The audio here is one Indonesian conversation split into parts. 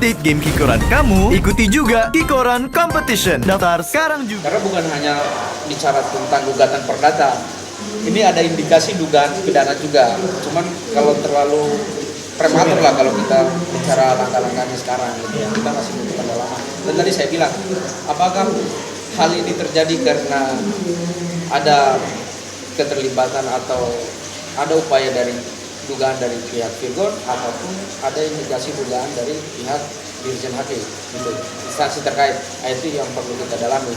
update game Kikoran kamu, ikuti juga Kikoran Competition. Daftar sekarang juga. Karena bukan hanya bicara tentang gugatan perdata, ini ada indikasi dugaan pidana juga. Cuman kalau terlalu prematur lah kalau kita bicara langkah-langkahnya sekarang, gitu ya. Kita masih butuh pendalaman. Dan tadi saya bilang, apakah hal ini terjadi karena ada keterlibatan atau ada upaya dari dugaan dari pihak Virgon ataupun ada indikasi dugaan dari pihak Dirjen HQ, gitu. Instansi terkait, itu yang perlu kita dalami.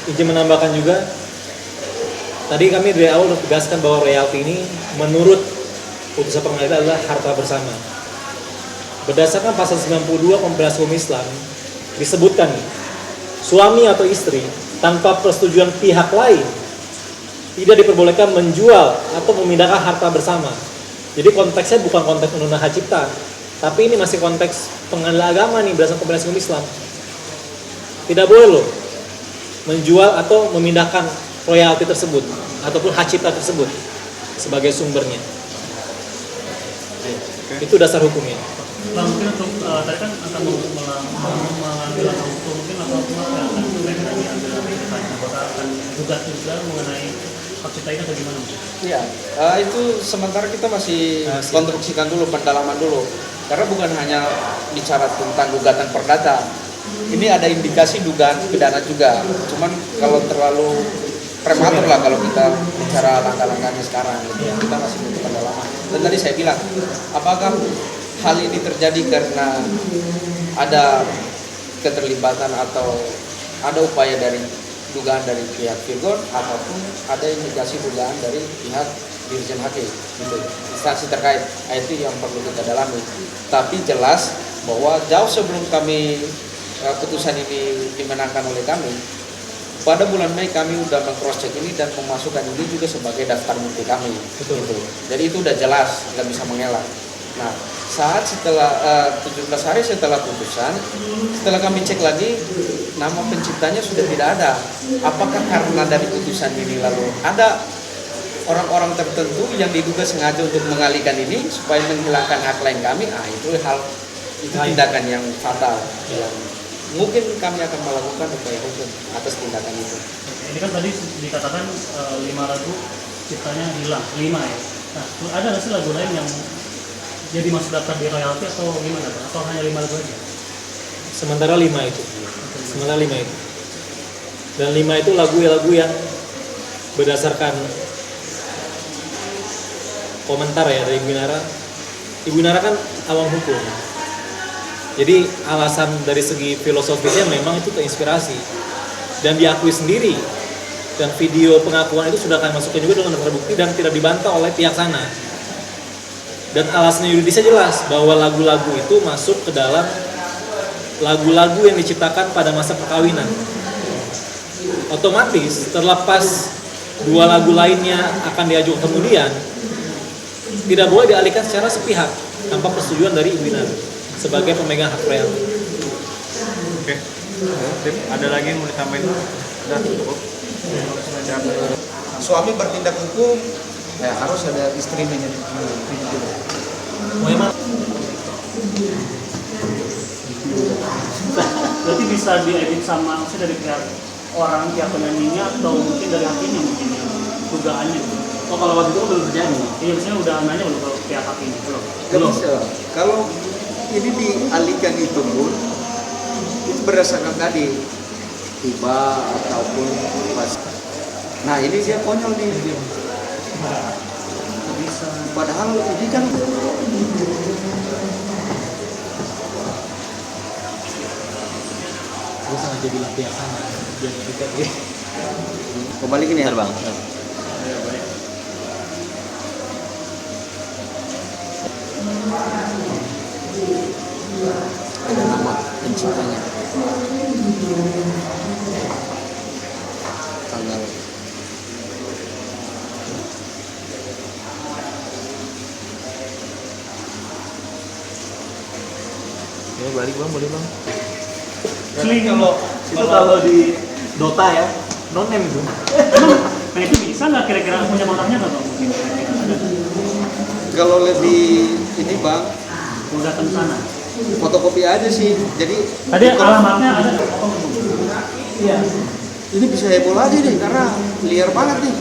Izin menambahkan juga, tadi kami dari awal sudah tegaskan bahwa royalti ini menurut putusan pengadilan adalah harta bersama. Berdasarkan pasal 92 Kompas Hukum Islam disebutkan suami atau istri tanpa persetujuan pihak lain tidak diperbolehkan menjual atau memindahkan harta bersama. Jadi konteksnya bukan konteks undang-undang hak cipta, tapi ini masih konteks pengadilan agama nih berdasarkan Kompas Hukum Islam. Tidak boleh loh menjual atau memindahkan royalti tersebut ataupun hak cipta tersebut sebagai sumbernya. Itu dasar hukumnya. Bang, mungkin untuk tadi kan akan mengambil langkah hukum mungkin atau akan mereka akan gugat juga mengenai hak cipta ini atau gimana? Iya, itu sementara kita masih konstruksikan dulu, pendalaman dulu. Karena bukan hanya bicara tentang gugatan perdata, ini ada indikasi dugaan pidana juga. Cuman kalau terlalu prematur lah kalau kita bicara langkah-langkahnya sekarang, gitu ya. Kita masih butuh pendalaman. Dan tadi saya bilang, apakah hal ini terjadi karena ada keterlibatan atau ada upaya dari dugaan dari pihak Virgon ataupun ada indikasi dugaan dari pihak Dirjen HQ, gitu. Instansi terkait, itu yang perlu kita dalami. Tapi jelas bahwa jauh sebelum kami putusan ini dimenangkan oleh kami, pada bulan Mei kami sudah meng-cross check ini dan memasukkan ini juga sebagai daftar bukti kami. Gitu. Jadi itu udah jelas, nggak bisa mengelak. Nah, saat setelah 17 hari setelah putusan, setelah kami cek lagi, nama penciptanya sudah tidak ada. Apakah karena dari putusan ini lalu ada orang-orang tertentu yang diduga sengaja untuk mengalihkan ini supaya menghilangkan hak lain kami? Itu tindakan yang fatal. Yang mungkin kami akan melakukan upaya hukum atas tindakan itu. Ini kan tadi dikatakan 5 lagu ciptanya hilang, 5 ya. Nah, ada nggak sih lagu lain yang jadi masuk daftar di royalti atau gimana? Atau hanya 5 lagu aja? Sementara 5 itu. Dan 5 itu lagu-lagu yang berdasarkan komentar ya dari Ibu Nara. Ibu Nara kan awam hukum. Jadi alasan dari segi filosofisnya memang itu terinspirasi dan diakui sendiri, dan video pengakuan itu sudah kami masukkan juga dengan terbukti dan tidak dibantah oleh pihak sana. Dan alasan yuridisnya jelas bahwa lagu-lagu itu masuk ke dalam lagu-lagu yang diciptakan pada masa perkawinan. Otomatis terlepas 2 lagu lainnya akan diajukan kemudian, tidak boleh dialihkan secara sepihak tanpa persetujuan dari Ibu Nara sebagai pemegang hak royalti. Oke. Ada lagi yang mau ditambahin? Udah cukup. Suami bertindak hukum, harus ada istri menjadi Berarti bisa diedit sama maksudnya dari pihak orang, pihak penyanyinya atau mungkin dari hakimnya mungkin ya, dugaannya. Oh, kalau waktu itu belum terjadi? Iya, misalnya udah nanya belum ke pihak hakimnya? Belum. Bisa. Kalau ini dialihkan itu pun itu berdasarkan tadi tiba ataupun pas. Nah, ini dia konyol nih. Bisa. Padahal ini kan Gue sengaja bilang pihak sana biar kita kembali gini ya, Bang. Ada nama penciptanya. Tanggal Ya balik bang, boleh bang. kalau di Dota ya, non name itu. Nah itu bisa nggak kira-kira punya motornya nggak bang? kalau lebih ini bang, Mau datang ke sana. fotokopi aja sih. Jadi Tadi alamatnya ada. iya. Ini bisa heboh lagi nih karena liar banget nih.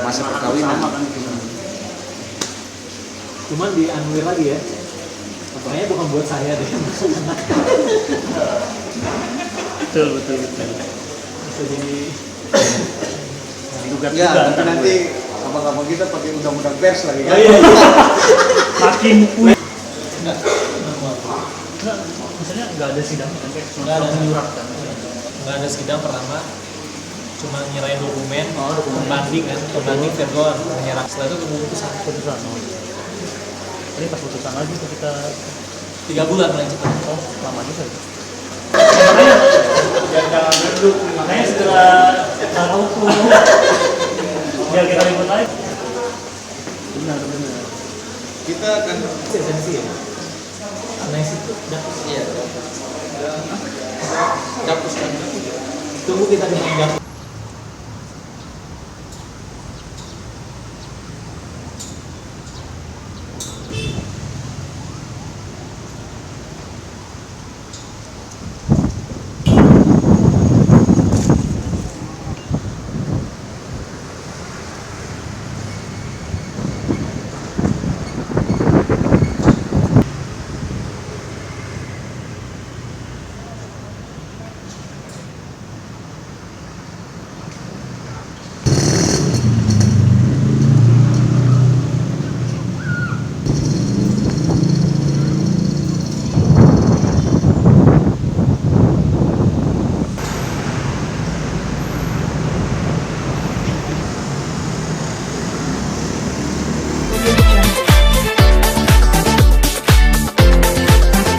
Masa perkawinan. Sama kan gitu. Cuman dianulir lagi ya. Kayaknya bukan buat saya deh. Betul. Bisa jadi Gugat Ya, juga. tapi nanti abang-abang kita pakai undang-undang pers lagi kan. Makin enggak, misalnya nggak ada sidang kan kayak cuma Nggak ada. menyurat kan. nggak ada sidang pertama, cuma nyerahin dokumen, Dokumen. pembanding vergon, menyerang setelah itu keputusan. Putusan. Jadi pas putusan lagi tuh kita 3 bulan paling cepat. lama juga ya. Jangan berduk. Makanya setelah taruh tuh biar kita ribut lagi. Benar. Kita akan Esensi ya. Aneh sih. Iya. Dapus kan. Tunggu kita di